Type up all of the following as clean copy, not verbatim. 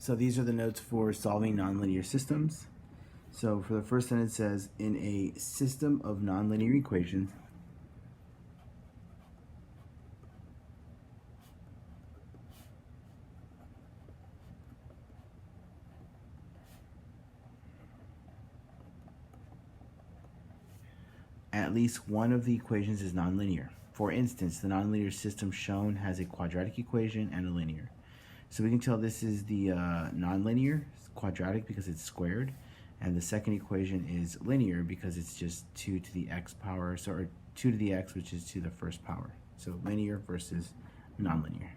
So these are the notes for solving nonlinear systems. So for the first sentence, it says, in a system of nonlinear equations, at least one of the equations is nonlinear. For instance, the nonlinear system shown has a quadratic equation and a linear. So we can tell this is the nonlinear, it's quadratic because it's squared, and the second equation is linear because it's just 2 to the x power, or 2 to the x, which is to the first power. So linear versus nonlinear.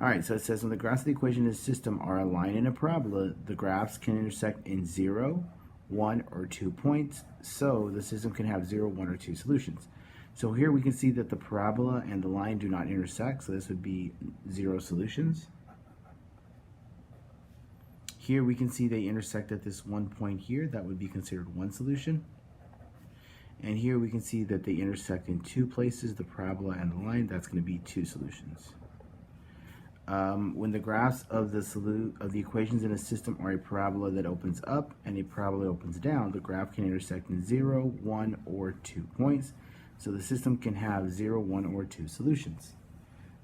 All right, so it says when the graphs of the equation in a system are a line and a parabola, the graphs can intersect in 0, 1, or 2 points, so the system can have 0, 1, or 2 solutions. So here we can see that the parabola and the line do not intersect, so this would be 0 solutions. Here we can see they intersect at this one point here, that would be considered one solution. And here we can see that they intersect in 2 places, the parabola and the line, that's going to be 2 solutions. When the graphs of the equations in a system are a parabola that opens up and a parabola that opens down, the graph can intersect in 0, 1, or 2 points. So the system can have 0, 1, or 2 solutions.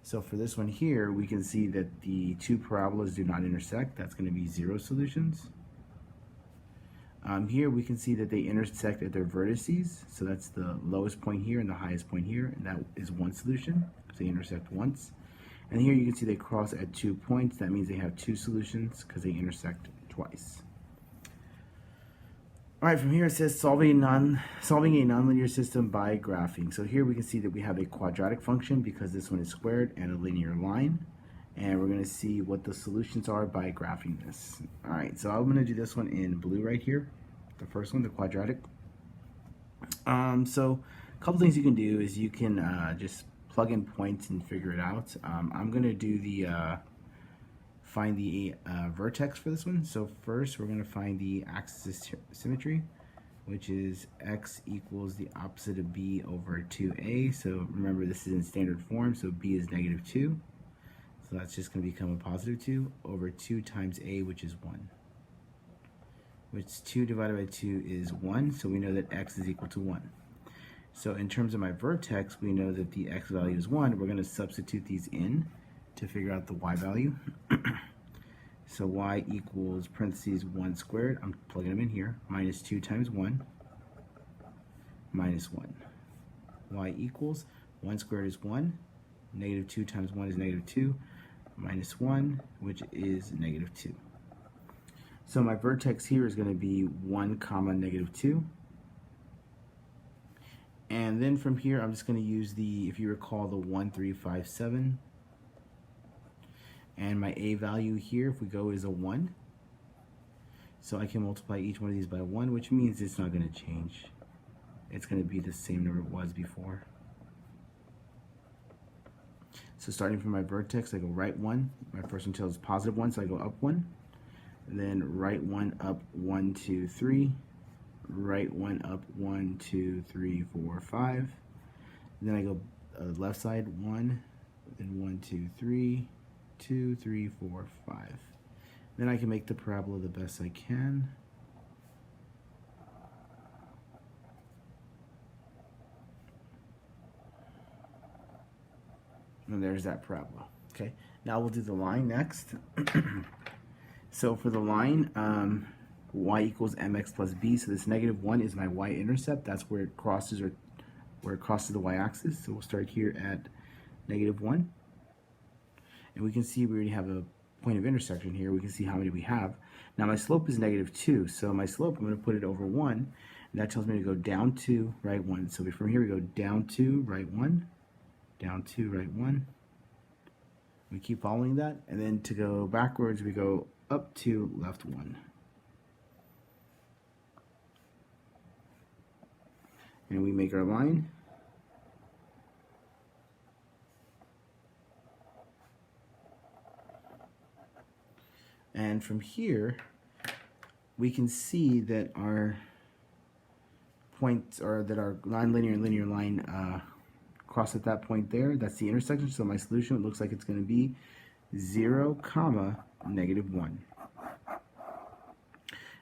So for this one here, we can see that the 2 parabolas do not intersect. That's going to be 0 solutions. Here we can see that they intersect at their vertices. So that's the lowest point here and the highest point here, and that is 1 solution because they intersect once. And here you can see they cross at 2 points. That means they have 2 solutions because they intersect twice. All right, from here it says solving a nonlinear system by graphing. So here we can see that we have a quadratic function because this one is squared and a linear line. And we're going to see what the solutions are by graphing this. All right, so I'm going to do this one in blue right here. The first one, the quadratic. So a couple things you can do is you can just plug in points and figure it out. I'm going to do the find the vertex for this one. So first we're going to find the axis of symmetry, which is x equals the opposite of b over 2a. So remember, this is in standard form, so b is negative 2. So that's just going to become a positive 2 over 2 times a, which is 1. Which 2 divided by 2 is 1, so we know that x is equal to 1. So in terms of my vertex, we know that the x value is 1. We're going to substitute these in to figure out the y value. So y equals parentheses 1 squared, I'm plugging them in here, minus 2 times 1, minus 1. Y equals 1 squared is 1, negative 2 times 1 is negative 2, minus 1, which is negative 2. So my vertex here is going to be 1 comma negative 2. And then from here, I'm just going to use the, if you recall, the 1, 3, 5, 7. And my a value here, if we go, is a 1. So I can multiply each one of these by 1, which means it's not going to change. It's going to be the same number it was before. So starting from my vertex, I go right 1. My first one tells positive 1, so I go up 1. Then right 1, up 1, 2, 3. Right 1, up 1, 2, 3, 4, 5. Then I go left side 1, then 1, 2, 3, 2, 3, 4, 5. Then I can make the parabola the best I can. And there's that parabola. Okay, now we'll do the line next. So for the line, y equals mx plus b. So this negative 1 is my y-intercept. That's where it crosses, or where it crosses the y-axis. So we'll start here at negative 1. And we can see we already have a point of intersection here. We can see how many we have. Now my slope is negative 2. So my slope, I'm going to put it over 1. And that tells me to go down 2, right 1. So from here we go down 2, right 1. Down 2, right 1. We keep following that. And then to go backwards, we go up 2, left 1. And we make our line. And from here, we can see that our points, or that our nonlinear and linear line cross at that point there. That's the intersection. So my solution, it looks like it's going to be 0, comma negative 1.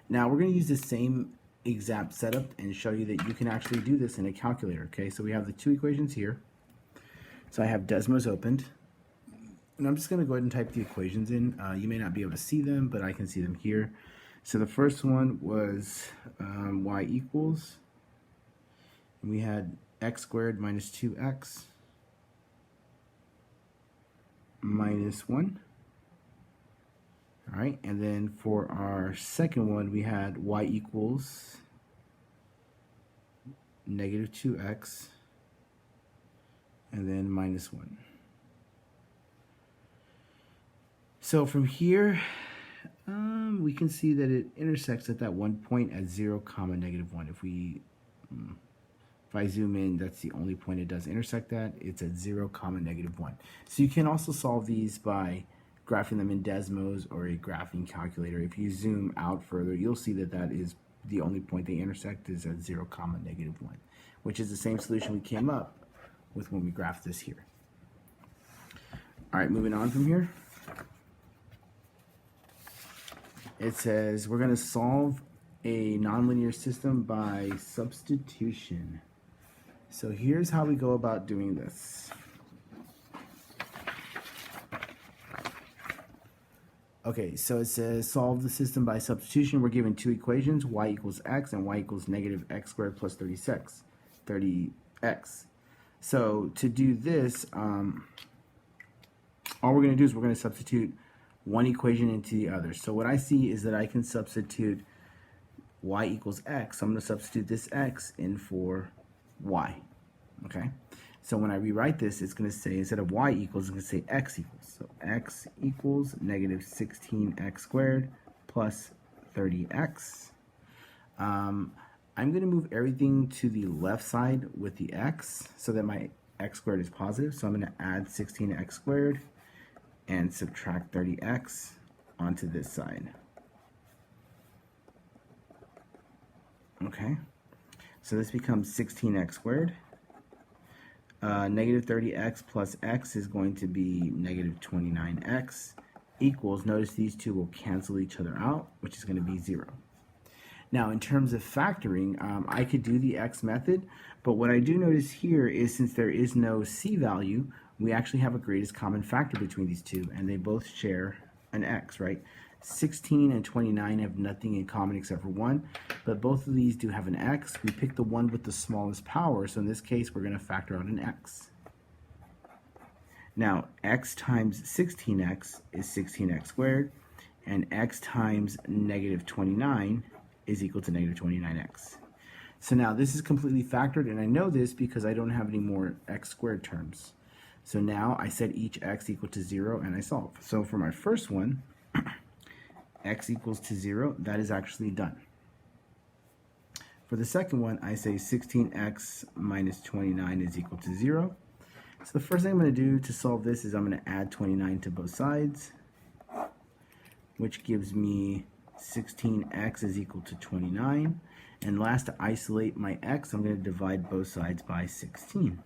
Now we're going to use the same exact setup and show you that you can actually do this in a calculator. Okay, so we have the two equations here. So I have desmos opened, and I'm just going to go ahead and type the equations in. You may not be able to see them, but I can see them here. So the first one was y equals, and we had x squared minus 2x minus 1. All right, and then for our second one, we had y equals negative 2x and then minus 1. So from here, we can see that it intersects at that one point at 0, negative 1. If I zoom in, that's the only point it does intersect at. It's at 0, negative 1. So you can also solve these by graphing them in Desmos or a graphing calculator. If you zoom out further, you'll see that that is the only point they intersect is at 0, negative 1, which is the same solution we came up with when we graphed this here. All right, moving on from here. It says we're going to solve a nonlinear system by substitution. So here's how we go about doing this. Okay, so it says solve the system by substitution. We're given two equations, y equals x and y equals negative x squared plus 30x. So to do this, all we're going to do is we're going to substitute one equation into the other. So what I see is that I can substitute y equals x. So I'm going to substitute this x in for y. Okay? So when I rewrite this, it's going to say, instead of y equals, it's going to say x equals. So x equals negative 16x squared plus 30x. I'm going to move everything to the left side with the x so that my x squared is positive. So I'm going to add 16x squared and subtract 30x onto this side. Okay, so this becomes 16x squared. Negative 30x plus x is going to be negative 29x equals, notice these two will cancel each other out, which is going to be 0. Now in terms of factoring, I could do the x method, but what I do notice here is since there is no c value, we actually have a greatest common factor between these two, and they both share an x, right? 16 and 29 have nothing in common except for 1, but both of these do have an x. We pick the one with the smallest power, so in this case we're going to factor out an x. Now x times 16x is 16x squared, and x times negative 29 is equal to negative 29x. So now this is completely factored, and I know this because I don't have any more x squared terms. So now I set each x equal to 0 and I solve. So for my first one, x equals to 0, that is actually done. For the second one, I say 16x minus 29 is equal to 0. So the first thing I'm going to do to solve this is I'm going to add 29 to both sides, which gives me 16x is equal to 29. And last, to isolate my x, I'm going to divide both sides by 16.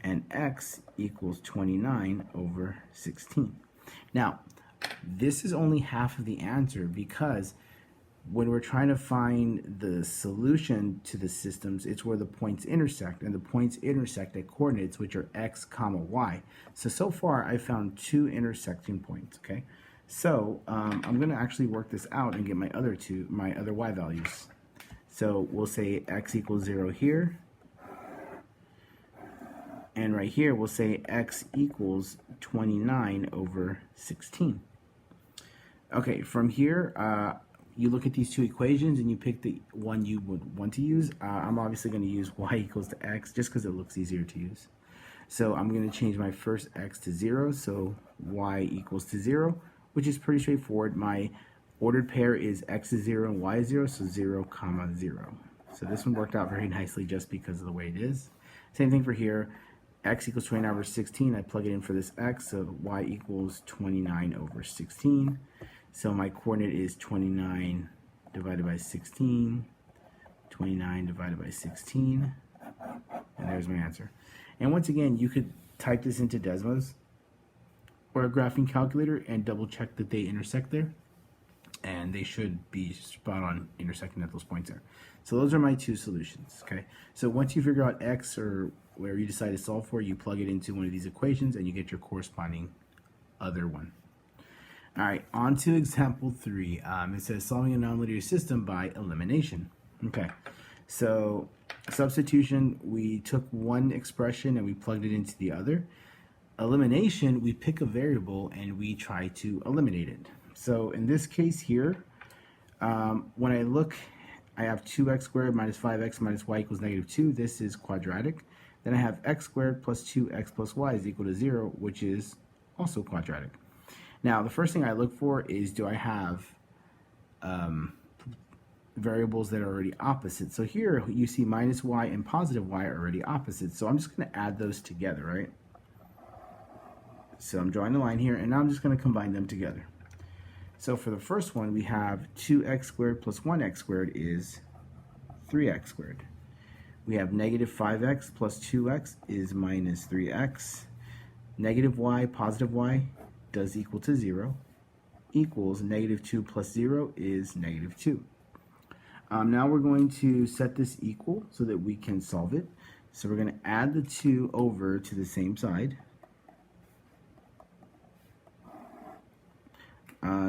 And x equals 29 over 16. Now, this is only half of the answer because when we're trying to find the solution to the systems, it's where the points intersect, and the points intersect at coordinates which are x, y. So far I found two intersecting points, okay? So I'm going to actually work this out and get my other y values. So we'll say x equals 0 here. And right here, we'll say x equals 29 over 16. Okay, from here, you look at these two equations and you pick the one you would want to use. I'm obviously going to use y equals to x just because it looks easier to use. So I'm going to change my first x to 0, so y equals to 0, which is pretty straightforward. My ordered pair is x is 0 and y is 0, so 0, 0. So this one worked out very nicely just because of the way it is. Same thing for here. X equals 29 over 16. I plug it in for this x, so y equals 29 over 16. So my coordinate is 29 divided by 16, 29 divided by 16, and there's my answer. And once again, you could type this into Desmos or a graphing calculator and double check that they intersect there. And they should be spot on intersecting at those points there. So those are my two solutions, okay? So once you figure out x or whatever you decide to solve for, you plug it into one of these equations and you get your corresponding other one. All right, on to example 3. It says solving a nonlinear system by elimination. Okay, so substitution, we took one expression and we plugged it into the other. Elimination, we pick a variable and we try to eliminate it. So in this case here, when I look, I have 2x squared minus 5x minus y equals -2. This is quadratic. Then I have x squared plus 2x plus y is equal to 0, which is also quadratic. Now, the first thing I look for is, do I have variables that are already opposite? So here you see minus y and positive y are already opposite. So I'm just going to add those together, right? So I'm drawing a line here, and now I'm just going to combine them together. So for the first one, we have 2x squared plus 1x squared is 3x squared. We have negative 5x plus 2x is minus 3x. Negative y, positive y does equal to 0, equals negative 2 plus 0 is negative 2. Now we're going to set this equal so that we can solve it. So we're going to add the 2 over to the same side.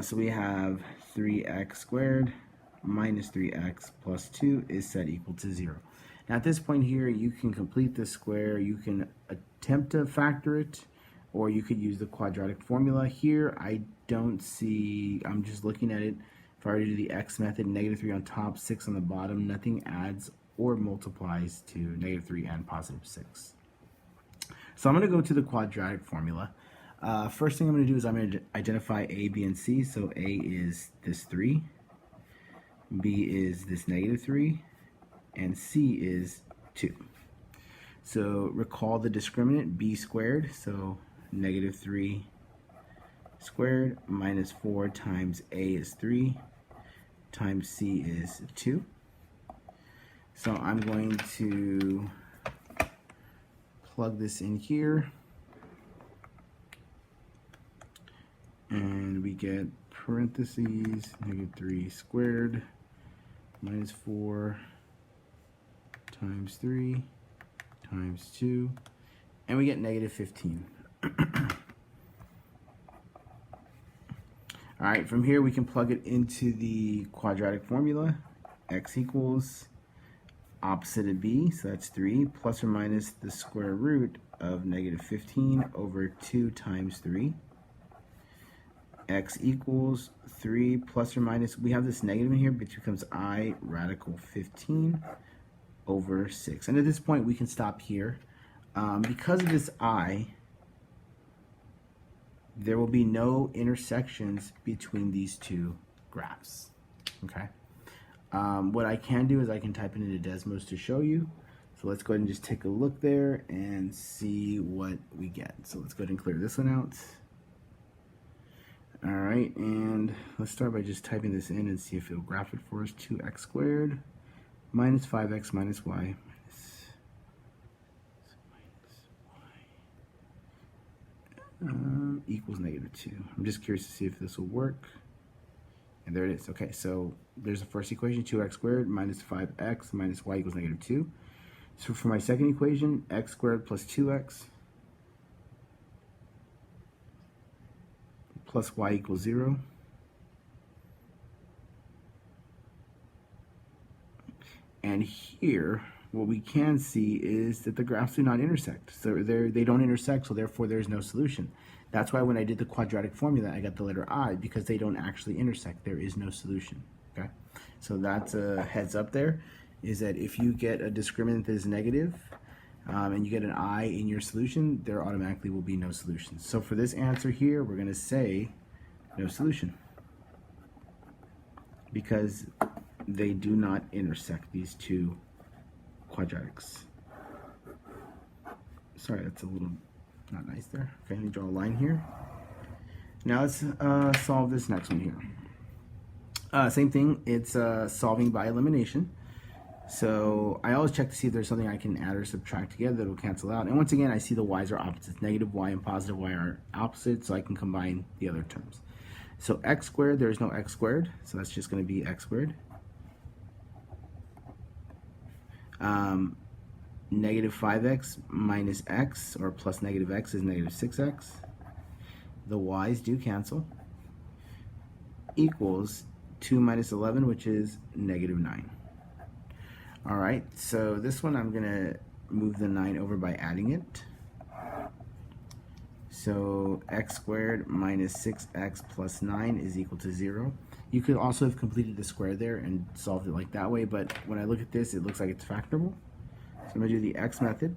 So we have 3x squared minus 3x plus 2 is set equal to 0. Now at this point here, you can complete the square. You can attempt to factor it, or you could use the quadratic formula. Here, I don't see, I'm just looking at it. If I were to do the x method, negative 3 on top, 6 on the bottom, nothing adds or multiplies to negative 3 and positive 6. So I'm going to go to the quadratic formula. First thing I'm going to do is I'm going to identify a, b, and c. So a is this 3, b is this negative 3, and c is 2. So recall the discriminant, b squared, so negative 3 squared minus 4 times a is 3 times c is 2. So I'm going to plug this in here, and we get parentheses, negative 3 squared minus 4 times 3 times 2, and we get negative 15. All right, from here we can plug it into the quadratic formula. X equals opposite of b, so that's 3, plus or minus the square root of negative 15 over 2 times 3. X equals 3 plus or minus, we have this negative in here, which becomes I radical 15 over 6. And at this point we can stop here. Because of this I, there will be no intersections between these two graphs. Okay. What I can do is I can type it into Desmos to show you. So let's go ahead and just take a look there and see what we get. So let's go ahead and clear this one out. All right, and let's start by just typing this in and see if it'll graph it for us. 2x squared minus 5x minus y equals negative 2. I'm just curious to see if this will work. And there it is. Okay, so there's the first equation, 2x squared minus 5x minus y equals negative 2. So for my second equation, x squared plus 2x plus y equals 0. And here, what we can see is that the graphs do not intersect. So they don't intersect, so therefore there's no solution. That's why when I did the quadratic formula, I got the letter I, because they don't actually intersect. There is no solution. Okay, so that's a heads up there, is that if you get a discriminant that is negative, and you get an I in your solution, there automatically will be no solution. So for this answer here, we're going to say no solution, because they do not intersect, these two quadratics. Sorry, that's a little not nice there. Okay, let me draw a line here. Now let's solve this next one here. Same thing, it's solving by elimination. So I always check to see if there's something I can add or subtract together that will cancel out. And once again, I see the y's are opposites. Negative y and positive y are opposites, so I can combine the other terms. So x squared, there is no x squared, so that's just going to be x squared. Negative 5x minus x, or plus negative x, is negative 6x. The y's do cancel. Equals 2 minus 11, which is negative 9. All right, so this one I'm going to move the 9 over by adding it. So x squared minus 6x plus 9 is equal to 0. You could also have completed the square there and solved it like that way, but when I look at this, it looks like it's factorable. So I'm going to do the x method.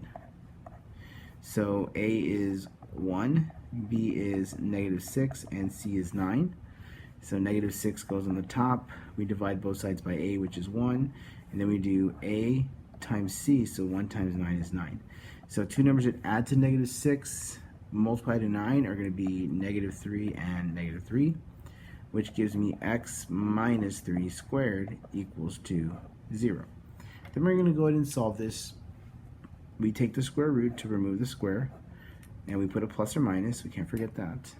So a is 1, b is negative 6, and c is 9. So negative 6 goes on the top. We divide both sides by a, which is 1. And then we do a times c, so 1 times 9 is 9. So two numbers that add to negative 6 multiplied to 9 are going to be negative 3 and negative 3, which gives me x minus 3 squared equals to 0. Then we're going to go ahead and solve this. We take the square root to remove the square, and we put a plus or minus. We can't forget that.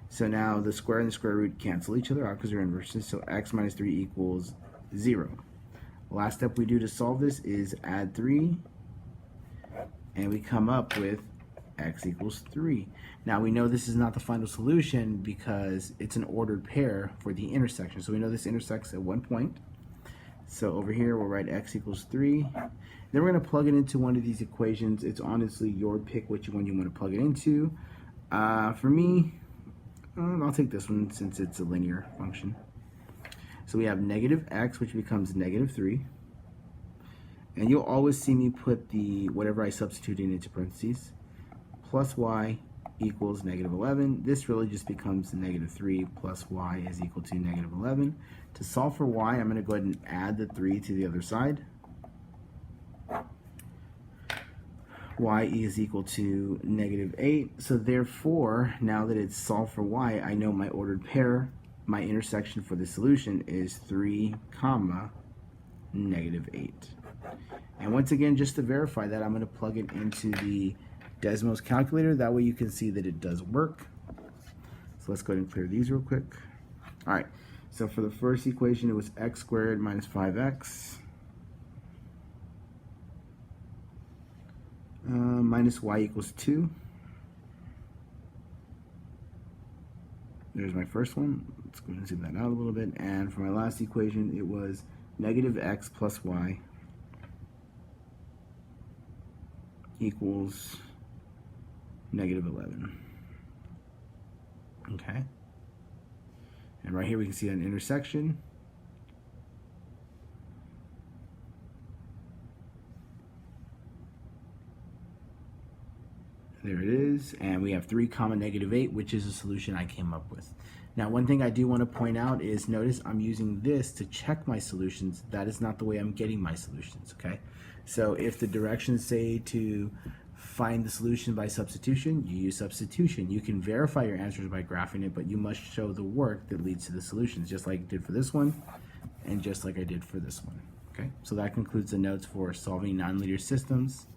So now the square and the square root cancel each other out because they're inverses, so x minus 3 equals 0. Last step we do to solve this is add 3, and we come up with x equals 3. Now we know this is not the final solution because it's an ordered pair for the intersection. So we know this intersects at one point. So over here we'll write x equals 3. Then we're going to plug it into one of these equations. It's honestly your pick which one you want to plug it into. For me, I'll take this one since it's a linear function. So we have negative x, which becomes negative 3. And you'll always see me put the whatever I substitute in into parentheses. Plus y equals negative 11. This really just becomes negative 3 plus y is equal to negative 11. To solve for y, I'm going to go ahead and add the 3 to the other side. Y is equal to negative 8. So therefore, now that it's solved for y, I know my ordered pair, my intersection for the solution is 3 comma negative 8. And once again, just to verify that, I'm going to plug it into the Desmos calculator. That way you can see that it does work. So let's go ahead and clear these real quick. All right, so for the first equation, it was x squared minus 5x minus y equals 2. There's my first one. Let's go ahead and zoom that out a little bit. And for my last equation, it was negative x plus y equals negative 11. Okay. And right here we can see an intersection. There it is, and we have 3 comma negative 8, which is a solution I came up with. Now, one thing I do want to point out is notice I'm using this to check my solutions. That is not the way I'm getting my solutions, okay? So if the directions say to find the solution by substitution, you use substitution. You can verify your answers by graphing it, but you must show the work that leads to the solutions, just like I did for this one, and just like I did for this one, okay? So that concludes the notes for solving nonlinear systems.